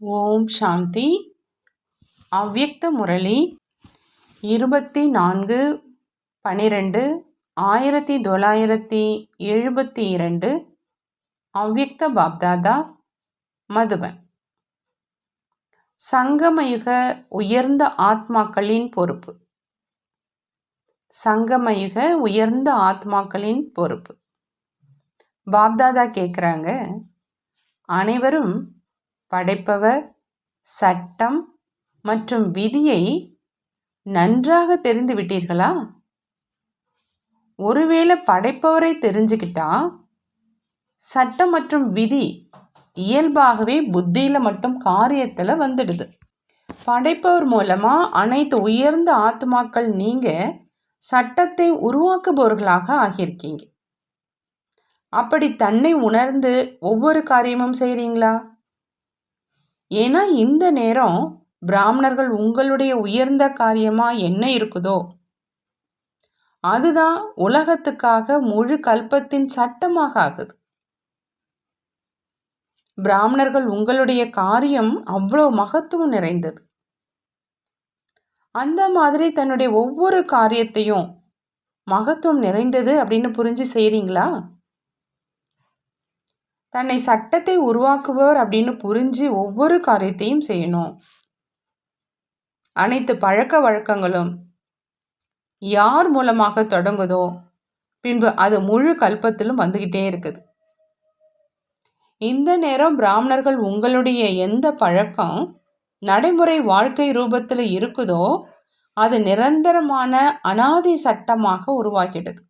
ஓம் சாந்தி. அவ்யக்த முரளி 24/12/1972 அவ்யக்த பாப்தாதா, மதுபன். சங்கமயுக உயர்ந்த ஆத்மாக்களின் பொறுப்பு. சங்கமயுக உயர்ந்த ஆத்மாக்களின் பொறுப்பு. பாப்தாதா கேட்குறாங்க, அனைவரும் படைப்பவர், சட்டம் மற்றும் விதியை நன்றாக தெரிந்து விட்டீர்களா? ஒருவேளை படைப்பவரை தெரிஞ்சுக்கிட்டா சட்டம் மற்றும் விதி இயல்பாகவே புத்தியில மட்டும் காரியத்துல வந்துடுது. படைப்பவர் மூலமா அனைத்து உயர்ந்த ஆத்மாக்கள் நீங்க சட்டத்தை உருவாக்குபவர்களாக ஆகியிருக்கீங்க. அப்படி தன்னை உணர்ந்து ஒவ்வொரு காரியமும் செய்றீங்களா? ஏன்னா இந்த நேரம் பிராமணர்கள் உங்களுடைய உயர்ந்த காரியமா என்ன இருக்குதோ அதுதான் உலகத்துக்காக முழு கல்பத்தின் சட்டமாக ஆகுது. பிராமணர்கள் உங்களுடைய காரியம் அவ்வளவு மகத்துவம் நிறைந்தது. அந்த மாதிரி தன்னுடைய ஒவ்வொரு காரியத்தையும் மகத்துவம் நிறைந்தது அப்படின்னு புரிஞ்சு செய்றீங்களா? தன்னை சட்டத்தை உருவாக்குபவர் அப்படின்னு புரிஞ்சு ஒவ்வொரு காரியத்தையும் செய்யணும். அனைத்து பழக்க வழக்கங்களும் யார் மூலமாக தொடங்குதோ பின்பு அது முழு கல்பத்திலும் வந்துகிட்டே இருக்குது. இந்த நேரம் பிராமணர்கள் உங்களுடைய எந்த பழக்கம் நடைமுறை வாழ்க்கை ரூபத்தில் இருக்குதோ அது நிரந்தரமான அனாதி சட்டமாக உருவாகிடுது.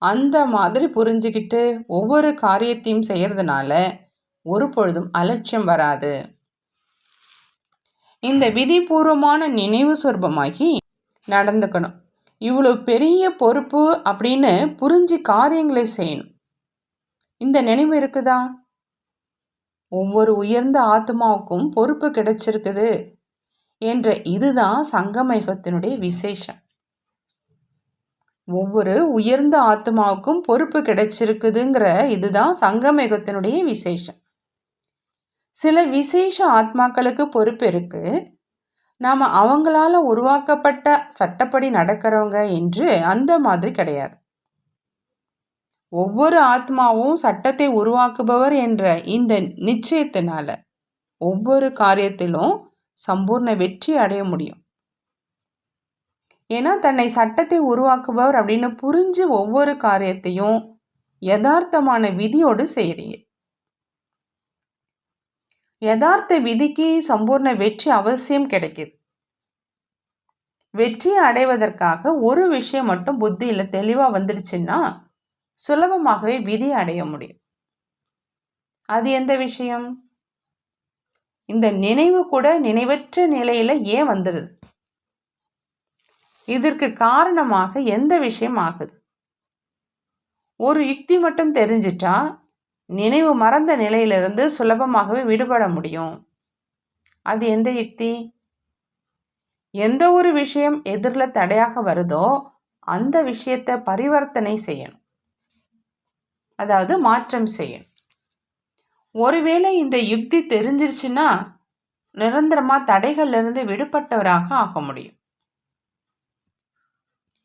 அந்த மாதிரி புரிஞ்சுக்கிட்டு ஒவ்வொரு காரியத்தையும் செய்யறதுனால ஒரு பொழுதும் அலட்சியம் வராது. இந்த விதிபூர்வமான நினைவு சொர்பமாகி நடந்துக்கணும். இவ்வளவு பெரிய பொறுப்பு அப்படின்னு புரிஞ்சு காரியங்களை செய்யணும். இந்த நினைவு இருக்குதா? ஒவ்வொரு உயர்ந்த ஆத்மாவுக்கும் பொறுப்பு கிடைச்சிருக்குது என்ற இதுதான் சங்கமயுகத்தினுடைய விசேஷம். ஒவ்வொரு உயர்ந்த ஆத்மாவுக்கும் பொறுப்பு கிடைச்சிருக்குதுங்கிற இதுதான் சங்கமயுகத்தினுடைய விசேஷம். சில விசேஷ ஆத்மாக்களுக்கு பொறுப்பு இருக்கு. நாம் அவங்களால உருவாக்கப்பட்ட சட்டப்படி நடக்கிறவங்க என்று அந்த மாதிரி கிடையாது. ஒவ்வொரு ஆத்மாவும் சட்டத்தை உருவாக்குபவர் என்ற இந்த நிச்சயத்தினால ஒவ்வொரு காரியத்திலும் சம்பூர்ண வெற்றி அடைய முடியும். ஏன்னா தன்னை சட்டத்தை உருவாக்குபவர் அப்படின்னு புரிஞ்சு ஒவ்வொரு காரியத்தையும் யதார்த்தமான விதியோடு செய்கிறீங்க. யதார்த்த விதிக்கு சம்பூர்ண வெற்றி அவசியம் கிடைக்குது. வெற்றியை அடைவதற்காக ஒரு விஷயம் மட்டும் புத்தியில தெளிவா வந்துடுச்சுன்னா சுலபமாகவே விதி அடைய முடியும். அது எந்த விஷயம்? இந்த நினைவு கூட நினைவற்ற நிலையில ஏன் வந்துடுது? இதற்கு காரணமாக எந்த விஷயம் ஆகுது? ஒரு யுக்தி மட்டும் தெரிஞ்சிட்டா நினைவு மறந்த நிலையிலிருந்து சுலபமாகவே விடுபட முடியும். அது எந்த யுக்தி? எந்த ஒரு விஷயம் எதிரில் தடையாக வருதோ அந்த விஷயத்தை பரிவர்த்தனை செய்யணும், அதாவது மாற்றம் செய்யணும். ஒருவேளை இந்த யுக்தி தெரிஞ்சிருச்சுன்னா நிரந்தரமா தடைகள்ல இருந்து விடுபட்டவராக ஆக முடியும்.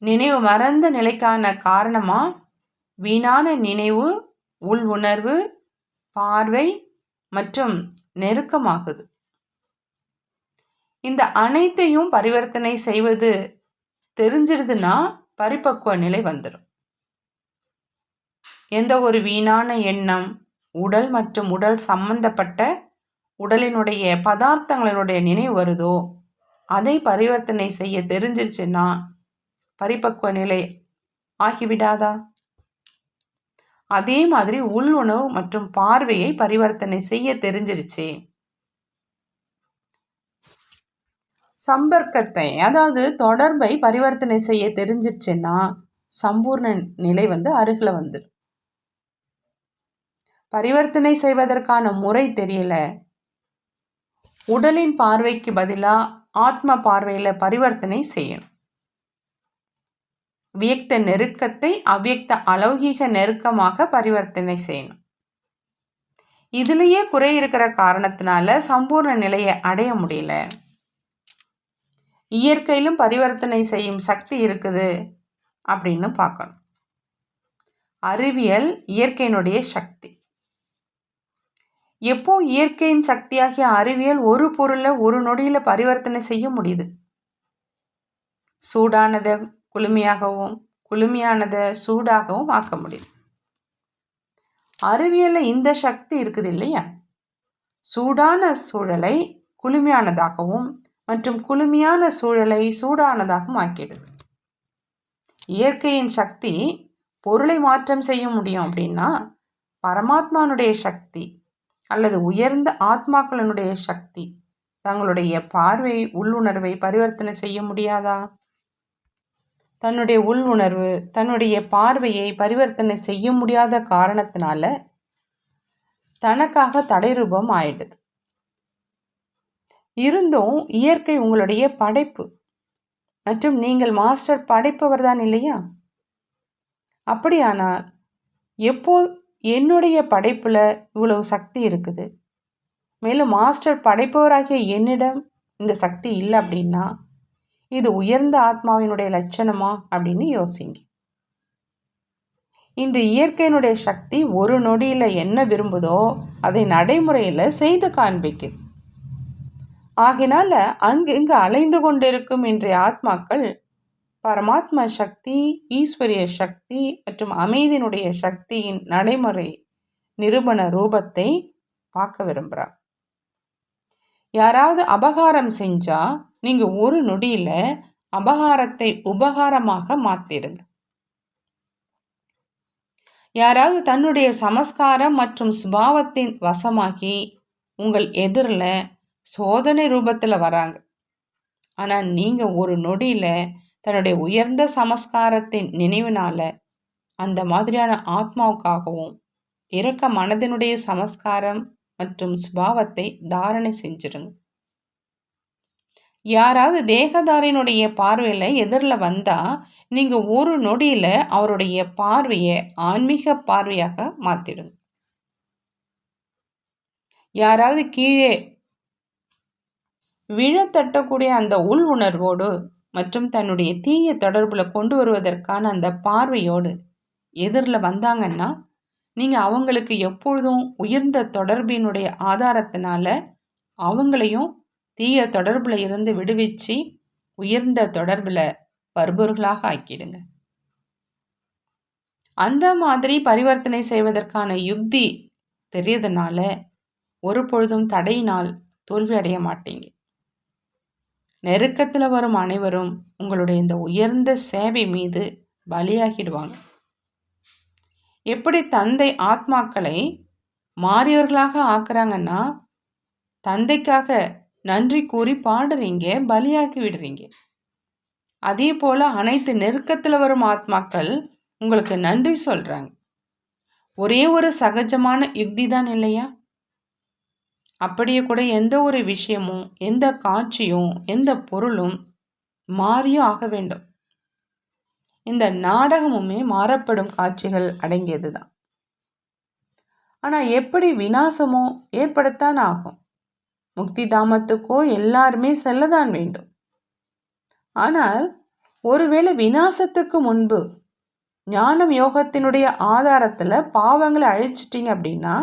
நினைவு மறந்த நிலைக்கான காரணமா வீணான நினைவு, உள் உணர்வு, பார்வை மற்றும் நெருக்கமாகுது. இந்த அனைத்தையும் பரிவர்த்தனை செய்வது தெரிஞ்சிருதுன்னா பரிபக்குவ நிலை வந்துடும். எந்த ஒரு வீணான எண்ணம், உடல் மற்றும் உடல் சம்பந்தப்பட்ட உடலினுடைய பதார்த்தங்களினுடைய நினைவு வருதோ அதை பரிவர்த்தனை செய்ய தெரிஞ்சிருச்சுன்னா பரிபக்குவ நிலை ஆகிவிடாதா? அதே மாதிரி உள்ளுணர்வு மற்றும் பார்வையை பரிவர்த்தனை செய்ய தெரிஞ்சிருச்சு. சம்பர்க்கத்தை அதாவது தொடர்பை பரிவர்த்தனை செய்ய தெரிஞ்சிருச்சுன்னா சம்பூர்ண நிலை அருகில் வந்துடும். பரிவர்த்தனை செய்வதற்கான முறை தெரியல, உடலின் பார்வைக்கு பதிலா ஆத்ம பார்வையில பரிவர்த்தனை செய்யணும். வியக்த நெருக்கத்தை அவ்யக்த அலௌகிக நெருக்கமாக பரிவர்த்தனை செய்யணும். இதுலேயே குறை இருக்கிற காரணத்தினால சம்பூர்ண நிலையை அடைய முடியல. இயற்கையிலும் பரிவர்த்தனை செய்யும் சக்தி இருக்குது அப்படின்னு பார்க்கணும். அறிவியல் இயற்கையினுடைய சக்தி. எப்போ இயற்கையின் சக்தியாகிய அறிவியல் ஒரு பொருளை ஒரு நொடியில் பரிவர்த்தனை செய்ய முடியுது. சூடானதை குளுமையாகவும் குளுமையானதை சூடாகவும் ஆக்க முடியுது. அறிவியலில் இந்த சக்தி இருக்குது இல்லையா? சூடான சூழலை குளுமையானதாகவும் மற்றும் குளுமையான சூழலை சூடானதாகவும் ஆக்கிடுது. இயற்கையின் சக்தி பொருளை மாற்றம் செய்ய முடியும் அப்படின்னா பரமாத்மானுடைய சக்தி அல்லது உயர்ந்த ஆத்மாக்களினுடைய சக்தி தங்களுடைய பார்வை உள்ளுணர்வை பரிவர்த்தனை செய்ய முடியாதா? தன்னுடைய உள்ளுணர்வு தன்னுடைய பார்வையை பரிவர்த்தனை செய்ய முடியாத காரணத்தினால தனக்காக தடை ரூபம் ஆயிடுது. இருந்தும் இயற்கை உங்களுடைய படைப்பு மற்றும் நீங்கள் மாஸ்டர் படைப்பவர் தான் இல்லையா? அப்படியானால் எப்போ என்னுடைய படைப்புல இவ்வளவு சக்தி இருக்குது, மேலும் மாஸ்டர் படைப்பவராகிய என்னிடம் இந்த சக்தி இல்லை அப்படின்னா இது உயர்ந்த ஆத்மாவினுடைய லட்சணமா அப்படின்னு யோசிங்க. இன்று இயற்கையினுடைய சக்தி ஒரு நொடியில் என்ன விரும்புதோ அதை நடைமுறையில் செய்து காண்பிக்குது. ஆகினால அங்கு அலைந்து கொண்டிருக்கும் இன்றைய ஆத்மாக்கள் பரமாத்மா சக்தி, ஈஸ்வரிய சக்தி மற்றும் அமைதியினுடைய சக்தியின் நடைமுறை நிரூபண ரூபத்தை பார்க்க விரும்புகிறார். யாராவது அபகாரம் செஞ்சா நீங்க ஒரு நொடியில அபகாரத்தை உபகாரமாக மாத்திடுங்க. யாராவது தன்னுடைய சமஸ்காரம் மற்றும் சுபாவத்தின் வசமாகி உங்கள் எதிரில் சோதனை ரூபத்தில் வராங்க. ஆனால் நீங்கள் ஒரு நொடியில் தன்னுடைய உயர்ந்த சமஸ்காரத்தின் நினைவினால அந்த மாதிரியான ஆத்மாவுக்காகவும் இரக்க மனதினுடைய சமஸ்காரம் மற்றும் சுபாவத்தை தாரணை செஞ்சிருங்க. யாராவது தேகதாரினுடைய பார்வையில் எதிரில் வந்தால் நீங்கள் ஒரு நொடியில் அவருடைய பார்வையை ஆன்மீக பார்வையாக மாற்றிடுங்க. யாராவது கீழே விழத்தட்டக்கூடிய அந்த உள் உணர்வோடு மற்றும் தன்னுடைய தீய தொடர்பில் கொண்டு வருவதற்கான அந்த பார்வையோடு எதிரில் வந்தாங்கன்னா நீங்கள் அவங்களுக்கு எப்பொழுதும் உயர்ந்த தொடர்பினுடைய ஆதாரத்தினால அவங்களையும் தீய தொடர்பில் இருந்து விடுவிச்சு உயர்ந்த தொடர்பில் வருபவர்களாக ஆக்கிடுங்க. அந்த மாதிரி பரிவர்த்தனை செய்வதற்கான யுக்தி தெரியறதுனால ஒரு பொழுதும் தடையினால் தோல்வி அடைய மாட்டீங்க. நெருக்கத்தில் வரும் அனைவரும் உங்களுடைய இந்த உயர்ந்த சேவை மீது பலியாகிடுவாங்க. எப்படி தந்தை ஆத்மாக்களை மாறியவர்களாக ஆக்குறாங்கன்னா தந்தைக்காக நன்றி கூறி பாடுறீங்க, பலியாக்கி விடுறீங்க. அதே போல் அனைத்து நெருக்கத்தில் வரும் ஆத்மாக்கள் உங்களுக்கு நன்றி சொல்கிறாங்க. ஒரே ஒரு சகஜமான யுக்தி தான் இல்லையா? அப்படியே கூட எந்த ஒரு விஷயமும் எந்த காட்சியும் எந்த பொருளும் மாறியும் ஆக வேண்டும். இந்த நாடகமுமே மாறப்படும் காட்சிகள் அடங்கியது தான். ஆனால் எப்படி விநாசமோ ஏற்படத்தான் ஆகும். முக்தி தாமத்துக்கோ எல்லாருமே செல்லதான் வேண்டும். ஆனால் ஒருவேளை விநாசத்துக்கு முன்பு ஞானம் யோகத்தினுடைய ஆதாரத்தில் பாவங்களை அழிச்சிட்டிங்க அப்படின்னா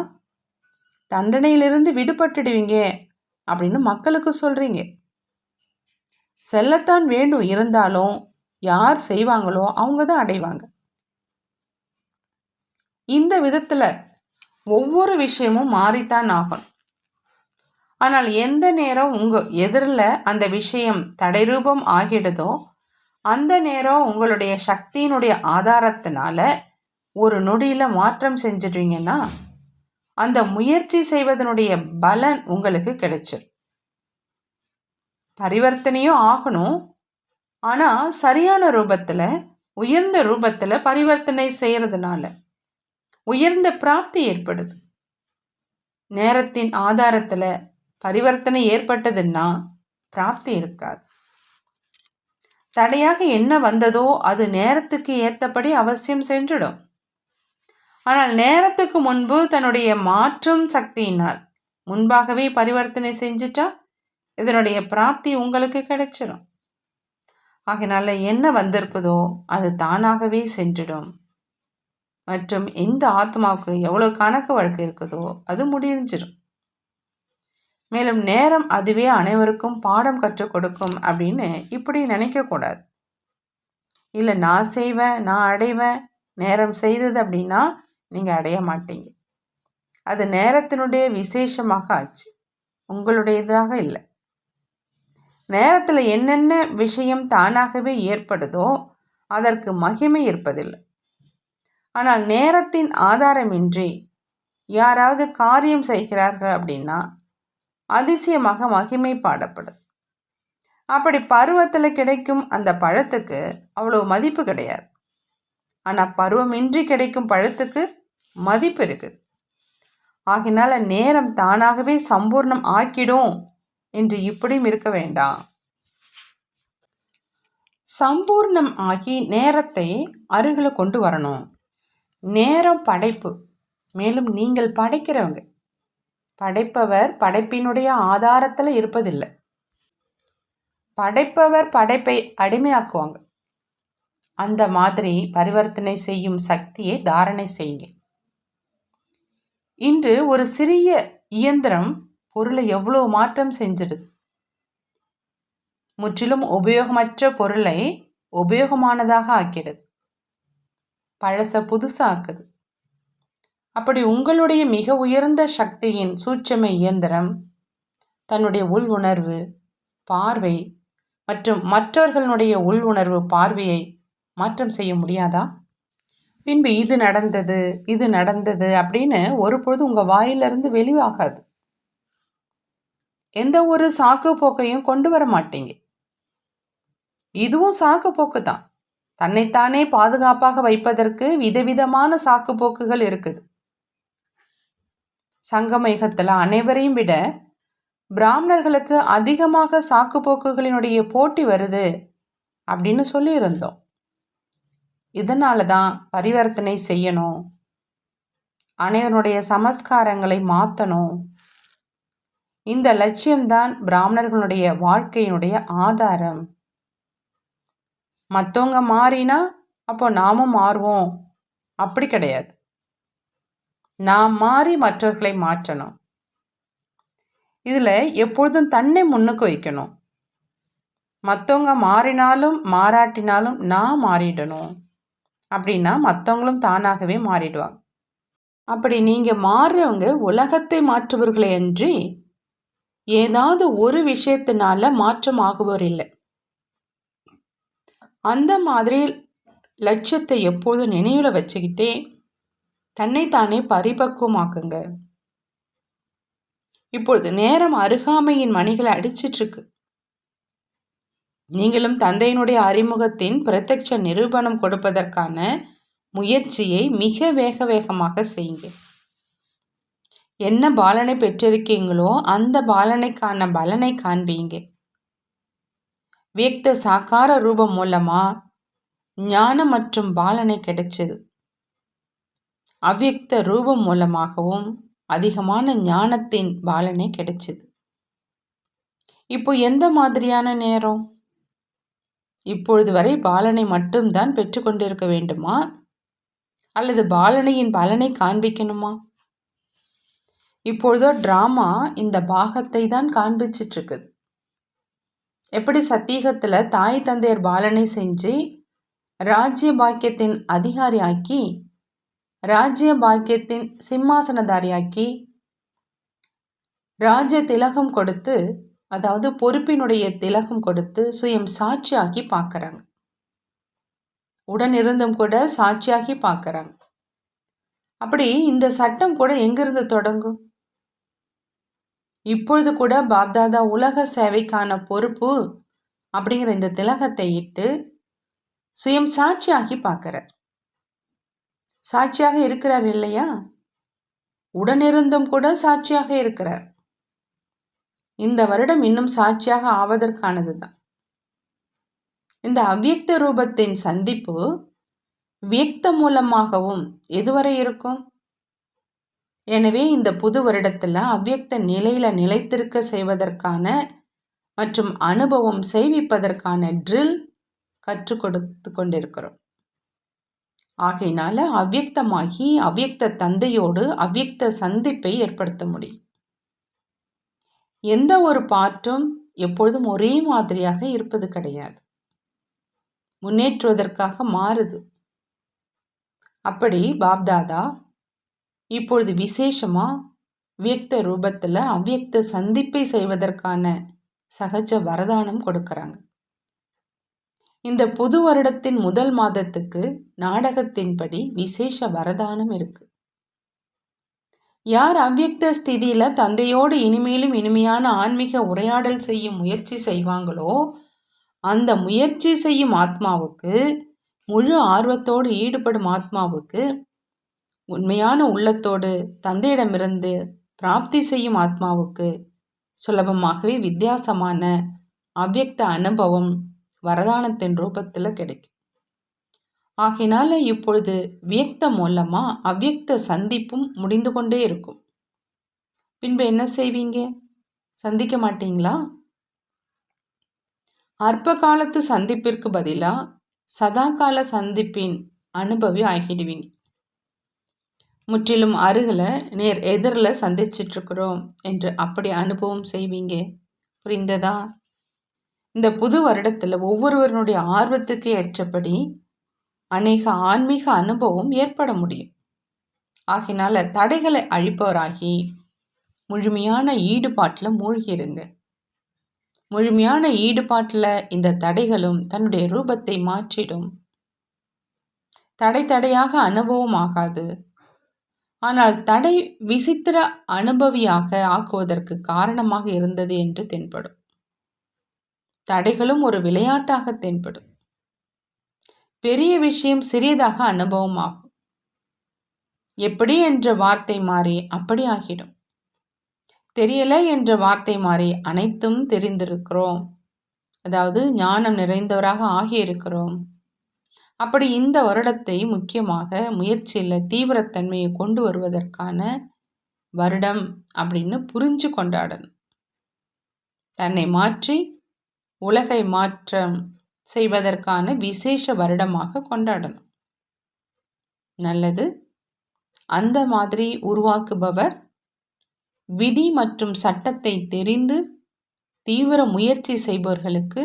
தண்டனையிலிருந்து விடுபட்டுடுவீங்க அப்படின்னு மக்களுக்கு சொல்கிறீங்க. செல்லத்தான் வேண்டும், இருந்தாலும் யார் செய்வாங்களோ அவங்க தான் அடைவாங்க. இந்த விதத்தில் ஒவ்வொரு விஷயமும் மாறித்தான் ஆகணும். ஆனால் எந்த நேரம் உங்கள் எதிரில் அந்த விஷயம் தடை ரூபம் ஆகிடுதோ அந்த நேரம் உங்களுடைய சக்தியினுடைய ஆதாரத்தினால ஒரு நொடியில் மாற்றம் செஞ்சிடுவீங்கன்னா அந்த முயற்சி செய்வதனுடைய பலன் உங்களுக்கு கிடைச்சிடும். பரிவர்த்தனையும் ஆகணும், ஆனால் சரியான ரூபத்தில் உயர்ந்த ரூபத்தில் பரிவர்த்தனை செய்கிறதுனால உயர்ந்த பிராப்தி ஏற்படுது. நேரத்தின் ஆதாரத்தில் பரிவர்த்தனை ஏற்பட்டதுன்னா பிராப்தி இருக்காது. தடையாக என்ன வந்ததோ அது நேரத்துக்கு ஏற்றபடி அவசியம் சென்றுடும். ஆனால் நேரத்துக்கு முன்பு தன்னுடைய மாற்றும் சக்தியினால் முன்பாகவே பரிவர்த்தனை செஞ்சுட்டா இதனுடைய பிராப்தி உங்களுக்கு கிடைச்சிடும். ஆகையினால என்ன வந்திருக்குதோ அது தானாகவே சென்றிடும். மற்றும் எந்த ஆத்மாவுக்கு எவ்வளவு கணக்கு வழக்கு இருக்குதோ அது முடிஞ்சிடும். மேலும் நேரம் அதுவே அனைவருக்கும் பாடம் கற்றுக் கொடுக்கும் அப்படின்னு இப்படி நினைக்கக்கூடாது. இல்லை நான் செய்வேன், நான் அடைவேன், நேரம் செய்தது அப்படின்னா நீங்கள் அடைய மாட்டீங்க. அது நேரத்தினுடைய விசேஷமாக ஆச்சு, உங்களுடையதாக இல்லை. நேரத்தில் என்னென்ன விஷயம் தானாகவே ஏற்படுதோ அதற்கு மகிமை இருப்பதில்லை. ஆனால் நேரத்தின் ஆதாரமின்றி யாராவது காரியம் செய்கிறார்கள் அப்படின்னா அதிசயமாக மகிமை பாடப்படுது. அப்படி பருவத்தில் கிடைக்கும் அந்த பழத்துக்கு அவ்வளோ மதிப்பு கிடையாது. ஆனால் பருவமின்றி கிடைக்கும் பழத்துக்கு மதிப்பு இருக்குது. ஆகினால நேரம் தானாகவே சம்பூர்ணம் ஆக்கிடும் என்று இப்படியும் இருக்க வேண்டாம். சம்பூர்ணம் ஆகி நேரத்தை அருகில் கொண்டு வரணும். நேரம் படைப்பு, மேலும் நீங்கள் படைக்கிறவங்க. படைப்பவர் படைப்பினுடைய ஆதாரத்தில் இருப்பதில்லை. படைப்பவர் படைப்பை அடிமையாக்குவாங்க. அந்த மாதிரி பரிவர்த்தனை செய்யும் சக்தியை தாரணை செய்யுங்க. இன்று ஒரு சிறிய இயந்திரம் பொருளை எவ்வளோ மாற்றம் செஞ்சிடுது. முற்றிலும் உபயோகமற்ற பொருளை உபயோகமானதாக ஆக்கிடுது, பழச புதுசாக்குது. அப்படி உங்களுடைய மிக உயர்ந்த சக்தியின் சூட்சும இயந்திரம் தன்னுடைய உள் உணர்வு, பார்வை மற்றும் மற்றவர்களுடைய உள் உணர்வு, பார்வையை மாற்றம் செய்ய முடியாதா? பின்பு இது நடந்தது அப்படின்னு ஒரு பொழுது உங்கள் வாயிலிருந்து வெளியாகாது. எந்த ஒரு சாக்கு போக்கையும் கொண்டு வர மாட்டீங்க. இதுவும் சாக்கு போக்கு தான். தன்னைத்தானே பாதுகாப்பாக வைப்பதற்கு விதவிதமான சாக்கு போக்குகள் இருக்குது. சங்கம யுகத்தில் அனைவரையும் விட பிராமணர்களுக்கு அதிகமாக சாக்கு போக்குகளினுடைய போட்டி வருது அப்படின்னு சொல்லியிருந்தோம். இதனால தான் பரிவர்த்தனை செய்யணும், அனைவருடைய சமஸ்காரங்களை மாற்றணும். இந்த லட்சியம்தான் பிராமணர்களுடைய வாழ்க்கையினுடைய ஆதாரம். மற்றவங்க மாறினா அப்போ நாமும் மாறுவோம், அப்படி கிடையாது. நாம் மாறி மற்றவர்களை மாற்றணும். இதில் எப்பொழுதும் தன்னை முன்னுக்கு வைக்கணும். மற்றவங்க மாறினாலும் மாறாட்டினாலும் நான் மாறிடணும். அப்படின்னா மற்றவங்களும் தானாகவே மாறிடுவாங்க. அப்படி நீங்கள் மாறுறவங்க உலகத்தை மாற்றுபவர்களே அன்றி ஏதாவது ஒரு விஷயத்தினால மாற்றம் ஆகுவோர் இல்லை. அந்த மாதிரி லட்சியத்தை எப்போதும் நினைவில் வச்சுக்கிட்டே தன்னைத்தானே பரிபக்குவமாக்குங்க. இப்பொழுது நேரம் அருகாமையின் மணிகளை அடிச்சிட்ருக்கு. நீங்களும் தந்தையினுடைய அறிமுகத்தின் பிரத்யட்ச நிரூபணம் கொடுப்பதற்கான முயற்சியை மிக வேகமாக செய்யுங்க. என்ன பாலனை பெற்றிருக்கீங்களோ அந்த பாலனைக்கான பலனை காண்பீங்க. வியக்த சாக்கார ரூபம் மூலமா ஞானம் மற்றும் பாலனை கிடைச்சது. அவ்வியக்த ரூபம் மூலமாகவும் அதிகமான ஞானத்தின் பாலனை கிடைச்சது. இப்போ எந்த மாதிரியான நேரம்? இப்பொழுது வரை பாலனை மட்டும்தான் பெற்றுக்கொண்டிருக்க வேண்டுமா, அல்லது பாலனையின் பலனை காண்பிக்கணுமா? இப்பொழுதோ டிராமா இந்த பாகத்தை தான் காண்பிச்சிட்டு இருக்குது. எப்படி சத்தியகத்தில் தாய் தந்தையர் பாலனை செஞ்சு ராஜ்ய பாக்கியத்தின் அதிகாரி ஆக்கி, ராஜ்ய பாக்கியத்தின் சிம்மாசனதாரியாக்கி, ராஜ்ய திலகம் கொடுத்து, அதாவது பொறுப்பினுடைய திலகம் கொடுத்து சுயம் சாட்சியாகி பார்க்குறாங்க. உடன் இருந்தும் கூட சாட்சியாகி பார்க்குறாங்க. அப்படி இந்த சட்டம் கூட எங்கிருந்து தொடங்கும்? இப்பொழுது கூட பாப்தாதா உலக சேவைக்கான பொறுப்பு அப்படிங்கிற இந்த திலகத்தை இட்டு சுயம் சாட்சியாகி பார்க்கிறார். சாட்சியாக இருக்கிறார் இல்லையா? உடனிருந்தும் கூட சாட்சியாக இருக்கிறார். இந்த வருடம் இன்னும் சாட்சியாக ஆவதற்கானது தான். இந்த அவ்வியக்த ரூபத்தின் சந்திப்பு வியக்த மூலமாகவும் எதுவரை இருக்கும்? எனவே இந்த புது வருடத்துல அவ்வியக்த நிலையில நிலைத்திருக்க செய்வதற்கான மற்றும் அனுபவம் செய்விப்பதற்கான ட்ரில் கற்றுக் கொடுத்து கொண்டிருக்கிறோம். ஆகையினால அவ்வியக்தமாகி அவ்வியக்த தந்தையோடு அவ்வியக்த சந்திப்பை ஏற்படுத்த முடியும். எந்த ஒரு பாட்டும் எப்பொழுதும் ஒரே மாதிரியாக இருப்பது கிடையாது. முன்னேற்றுவதற்காக மாறுது. அப்படி பாப்தாதா இப்பொழுது விசேஷமா வியக்த ரூபத்துல அவ்வியக்த சந்திப்பை செய்வதற்கான சகஜ வரதானம் கொடுக்கறாங்க. இந்த புது வருடத்தின் முதல் மாதத்துக்கு நாடகத்தின்படி விசேஷ வரதானம் இருக்கு. யார் அவ்வியக்த ஸ்திதியில தந்தையோடு இனிமேலும் இனிமையான ஆன்மீக உரையாடல் செய்யும் முயற்சி செய்வாங்களோ அந்த முயற்சி செய்யும் ஆத்மாவுக்கு, முழு ஆர்வத்தோடு ஈடுபடும் ஆத்மாவுக்கு, உண்மையான உள்ளத்தோடு தந்தையிடமிருந்து பிராப்தி செய்யும் ஆத்மாவுக்கு சுலபமாகவே வித்தியாசமான அவ்வியக்த அனுபவம் வரதானத்தின் ரூபத்தில் கிடைக்கும். ஆகையினால இப்பொழுது வியக்த மூலமா அவ்வியக்த சந்திப்பும் முடிந்து கொண்டே இருக்கும். பின்பு என்ன செய்வீங்க? சந்திக்க மாட்டீங்களா? அற்ப காலத்து சந்திப்பிற்கு பதிலா சதாகால சந்திப்பின் அனுபவி ஆகிடுவீங்க. முற்றிலும் அருகில் நேர் எதிரில் சந்திச்சிட்டு இருக்கிறோம் என்று அப்படி அனுபவம் செய்வீங்க. புரிந்ததா? இந்த புது வருடத்தில் ஒவ்வொருவருடைய ஆர்வத்துக்கு ஏற்றபடி அநேக ஆன்மீக அனுபவம் ஏற்பட முடியும். ஆகினால தடைகளை அழிப்பவராகி முழுமையான ஈடுபாட்டில் மூழ்கிருங்க. முழுமையான ஈடுபாட்டில் இந்த தடைகளும் தன்னுடைய ரூபத்தை மாற்றிடும். தடை தடையாக அனுபவம் ஆகாது. ஆனால் தடை விசித்திர அனுபவியாக ஆக்குவதற்கு காரணமாக இருந்தது என்று தென்படும். தடைகளும் ஒரு விளையாட்டாக தென்படும். பெரிய விஷயம் சிறியதாக அனுபவம் ஆகும். எப்படி என்ற வார்த்தை மாறி அப்படி ஆகிடும். தெரியல என்ற வார்த்தை மாறி அனைத்தும் தெரிந்திருக்கிறோம், அதாவது ஞானம் நிறைந்தவராக ஆகியிருக்கிறோம். அப்படி இந்த வருடத்தை முக்கியமாக முயற்சியில் தீவிரத்தன்மையை கொண்டு வருவதற்கான வருடம் அப்படின்னு புரிஞ்சு கொண்டாடணும். தன்னை மாற்றி உலகை மாற்றம் செய்வதற்கான விசேஷ வருடமாக கொண்டாடணும். நல்லது. அந்த மாதிரி உருவாக்குபவர் விதி மற்றும் சட்டத்தை தெரிந்து தீவிர முயற்சி செய்பவர்களுக்கு,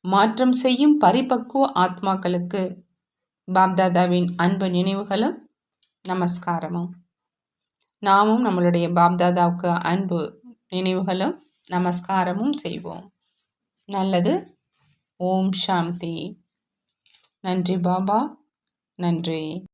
மாற்றம் செய்யும் பரிபக்குவ ஆத்மாக்களுக்கு பாப்தாதாவின் அன்பு நினைவுகளும் நமஸ்காரமும். நாமும் நம்மளுடைய பாப்தாதாவுக்கு அன்பு நினைவுகளும் நமஸ்காரமும் செய்வோம். நல்லது. ஓம் சாந்தி. நன்றி பாபா. நன்றி.